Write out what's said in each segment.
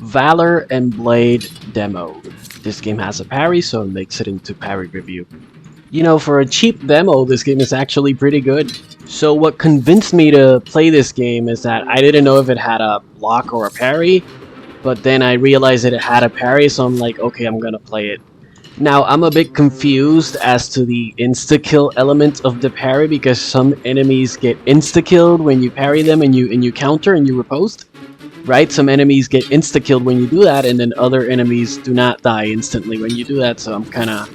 Valor and Blade demo. This game has a parry, so it makes it into parry review. You know, for a cheap demo, this game is actually pretty good. So what convinced me to play this game is that I didn't know if it had a block or a parry, but then I realized that it had a parry, so I'm like, okay, I'm gonna play it. Now, I'm a bit confused as to the insta-kill element of the parry, because some enemies get insta-killed when you parry them and you counter and you riposte. Right? Some enemies get insta-killed when you do that, and then other enemies do not die instantly when you do that, so I'm kinda...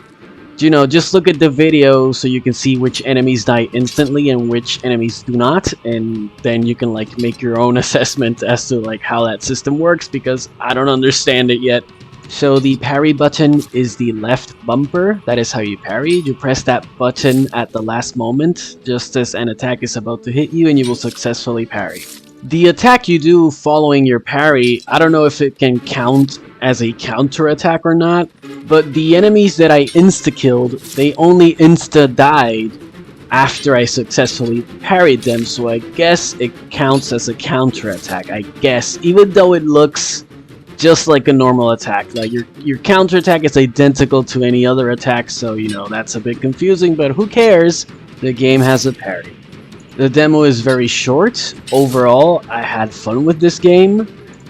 You know, just look at the video so you can see which enemies die instantly and which enemies do not, and then you can like make your own assessment as to like how that system works, because I don't understand it yet. So the parry button is the left bumper. That is how you parry. You press that button at the last moment, just as an attack is about to hit you, and you will successfully parry. The attack you do following your parry, I don't know if it can count as a counter attack or not, but the enemies that I insta-killed, they only insta-died after I successfully parried them, so I guess it counts as a counter attack, I guess, even though it looks just like a normal attack. Like your counter attack is identical to any other attack, so you know, that's a bit confusing, but who cares? The game has a parry. The demo is very short. Overall, I had fun with this game.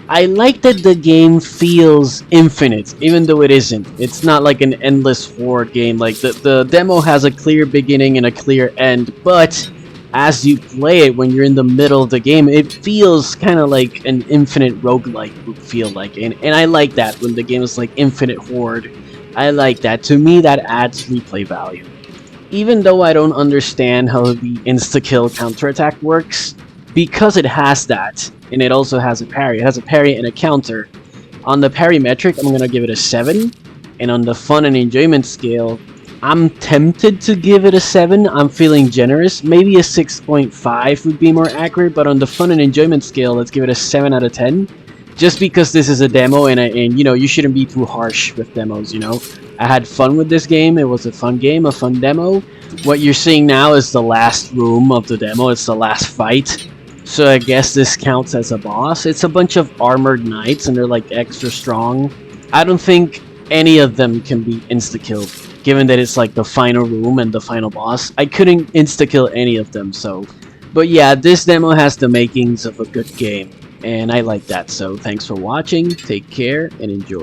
I like that the game feels infinite, even though it isn't. It's not like an endless horde game. Like, the demo has a clear beginning and a clear end, but as you play it, when you're in the middle of the game, it feels kind of like an infinite roguelike would feel like. And I like that, when the game is like infinite horde. I like that. To me, that adds replay value. Even though I don't understand how the insta-kill counterattack works, because it has that, and it also has a parry. It has a parry and a counter. On the parry metric, I'm gonna give it a 7, and on the fun and enjoyment scale, I'm tempted to give it a 7. I'm feeling generous. Maybe a 6.5 would be more accurate, but on the fun and enjoyment scale, let's give it a 7 out of 10. Just because this is a demo, and you know, you shouldn't be too harsh with demos, you know? I had fun with this game. It was a fun game, a fun demo. What you're seeing now is the last room of the demo. It's the last fight. So I guess this counts as a boss. It's a bunch of armored knights, and they're like extra strong. I don't think any of them can be insta-killed, given that it's like the final room and the final boss. I couldn't insta-kill any of them, so... But yeah, this demo has the makings of a good game, and I like that. So thanks for watching, take care, and enjoy.